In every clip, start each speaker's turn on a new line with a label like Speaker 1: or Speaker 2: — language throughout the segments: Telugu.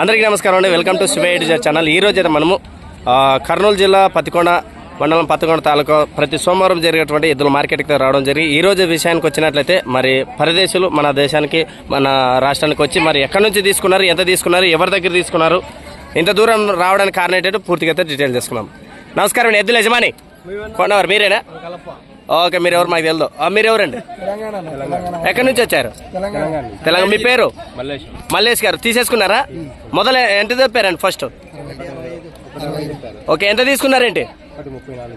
Speaker 1: అందరికీ నమస్కారం అండి. వెల్కమ్ టు శివ ఎడ్యుజర్ ఛానల్. ఈ రోజు అయితే మనము కర్నూలు జిల్లా పత్తికొండ మండలం పత్తికొండ తాలూకా ప్రతి సోమవారం జరిగేటువంటి ఎద్దుల మార్కెట్కి రావడం జరిగి ఈ రోజు విషయానికి వచ్చినట్లయితే మరి పరదేశులు మన దేశానికి మన రాష్ట్రానికి వచ్చి మరి ఎక్కడి నుంచి తీసుకున్నారు, ఎంత తీసుకున్నారు, ఎవరి దగ్గర తీసుకున్నారు, ఇంత దూరం రావడానికి కారణం ఏంటంటే పూర్తిగా డీటెయిల్ చేసుకున్నాం. నమస్కారం అండి. ఎద్దుల యజమాని కొన్నవారు మీరేనా? ఓకే, మీరు ఎవరు మాకు తెలుదు. మీరు ఎవరండి? ఎక్కడి నుంచి వచ్చారు? తెలంగాణ. మీ పేరు? మల్లేష్ గారు. తీసేసుకున్నారా? మొదలు ఎంత చెప్పారండి ఫస్ట్? ఓకే, ఎంత తీసుకున్నారేంటి?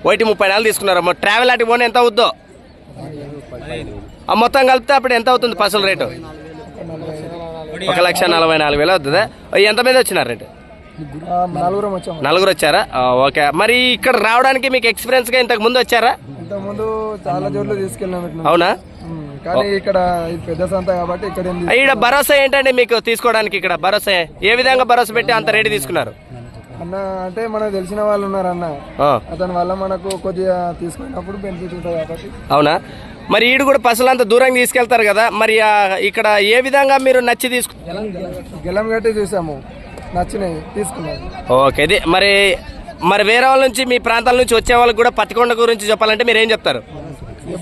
Speaker 1: 134 తీసుకున్నారా? ట్రావెల్ అటు పోనీ ఎంత అవుద్దో మొత్తం కలిపితే అప్పుడు ఎంత అవుతుంది పసుల రేటు? 1,44,000 అవుతుందా? ఎంత మీద వచ్చినారేంటి? నలుగురు వచ్చారా? ఓకే, మరి ఇక్కడ రావడానికి మీకు ఎక్స్పీరియన్స్ గా ఇంతకు ముందు వచ్చారా?
Speaker 2: చాలా చోట్ల తీసుకెళ్ళాను.
Speaker 1: అవునా?
Speaker 2: కానీ ఇక్కడ పెద్ద సంత కాబట్టి
Speaker 1: ఇక్కడ భరోసా ఏంటంటే మీకు తీసుకోవడానికి ఇక్కడ భరోసా ఏ విధంగా భరోసా పెట్టి అంత రేటు తీసుకున్నారు
Speaker 2: అన్న? అంటే మనకు తెలిసిన వాళ్ళు ఉన్నారు అన్న, అతని వల్ల మనకు కొద్దిగా తీసుకున్నప్పుడు బెనిఫిట్ ఉంటుంది కాబట్టి.
Speaker 1: అవునా? మరి ఈడు కూడా పసులు అంత దూరంగా తీసుకెళ్తారు కదా, మరి ఇక్కడ ఏ విధంగా మీరు నచ్చి
Speaker 2: గెలం గట్టి చూసాము, నచ్చినాయి, తీసుకున్నాం.
Speaker 1: ఓకే, ఇది మరి వేరే వాళ్ళ నుంచి మీ ప్రాంతాల నుంచి వచ్చే వాళ్ళకి కూడా పత్తికొండ గురించి చెప్పాలంటే మీరు ఏం చెప్తారు?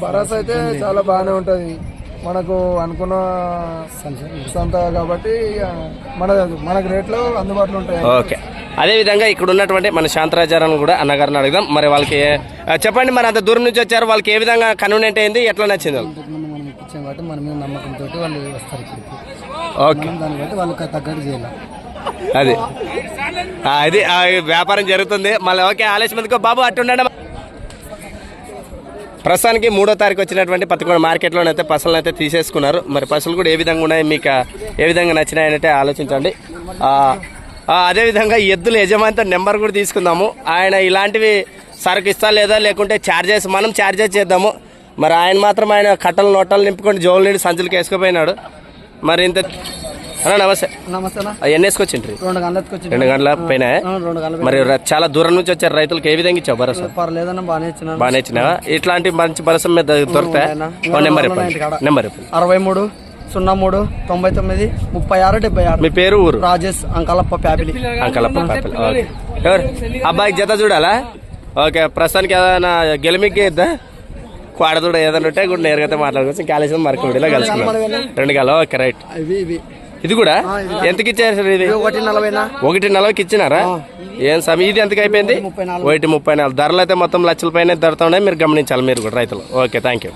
Speaker 2: భరోసా అయితే చాలా బాగానే ఉంటుంది, మనకు అనుకున్న సంత కాబట్టి మనకు రేట్లు అందుబాటులో ఉంటాయి.
Speaker 1: ఓకే, అదేవిధంగా ఇక్కడ ఉన్నటువంటి మన శాంతరాచారాన్ని కూడా అన్నగారిని అడుగుదాం. మరి వాళ్ళకి చెప్పండి, మరి అంత దూరం నుంచి వచ్చారు, వాళ్ళకి ఏ విధంగా కన్వీనియంట్ అయింది, ఎట్లా నచ్చింది?
Speaker 2: మన మీద నమ్మకంతో వాళ్ళు వస్తారు.
Speaker 1: ఓకే,
Speaker 2: దాన్ని బట్టి వాళ్ళకి తగ్గట్టు చేయాలి.
Speaker 1: అది వ్యాపారం జరుగుతుంది మళ్ళీ. ఓకే, ఆలస్యం ఎందుకో బాబు అట్టుండండి. ప్రస్తుతానికి 3వ తారీఖు వచ్చినటువంటి పత్తికొండ మార్కెట్లోనైతే పసులను అయితే తీసేసుకున్నారు. మరి పసులు కూడా ఏ విధంగా ఉన్నాయి, మీకు ఏ విధంగా నచ్చినాయనంటే ఆలోచించండి. అదేవిధంగా ఎద్దుల యజమానితో నెంబర్ కూడా తీసుకుందాము. ఆయన ఇలాంటివి సరుకు ఇస్తా లేదా లేకుంటే ఛార్జెస్ మనం ఛార్జెస్ చేద్దాము. మరి ఆయన మాత్రం ఆయన కట్టలు నొట్టలు నింపుకొని జోలు నీళ్ళు సంచులకి వేసుకుపోయినాడు. మరి ఇంత నమస్తే. ఎన్ని వేసుకొచ్చిండ్రి? 2 గంటల పైన. మరి చాలా దూరం నుంచి వచ్చారు రైతులకు ఏ విధంగా ఇచ్చావు భరోసా? బాగానే ఇచ్చినావా? ఇట్లాంటి మంచి భరోసా మీద దొరుకుతాయి? నెంబర్
Speaker 2: 63 03 99 36 76.
Speaker 1: మీ పేరు, ఊరు?
Speaker 2: రాజేష్, అంకలప్ప ప్యాపిలి.
Speaker 1: ఎవరు అబ్బాయికి జత చూడాలా? ఓకే, ప్రస్తుతానికి ఏదైనా గెలిమికి ఇద్దా కోడదూడ ఏదైనా ఉంటే కూడా నేరుగా మాట్లాడుకోవచ్చు. ఇంకా ఆలస్యం మరొకటిలో కలుసుకున్నాం 2 గల. Okay, right. ఇది కూడా ఎంతకి ఇచ్చారు? ఇది 1,40,000కి ఇచ్చినారా? ఏం సమయం ఇది ఎంతకి అయిపోయింది? 1,34,000. ధరలు అయితే మొత్తం లక్షల పైన ధరతో ఉన్నాయి, మీరు గమనించాలి మీరు కూడా రైతులు. Okay, thank you.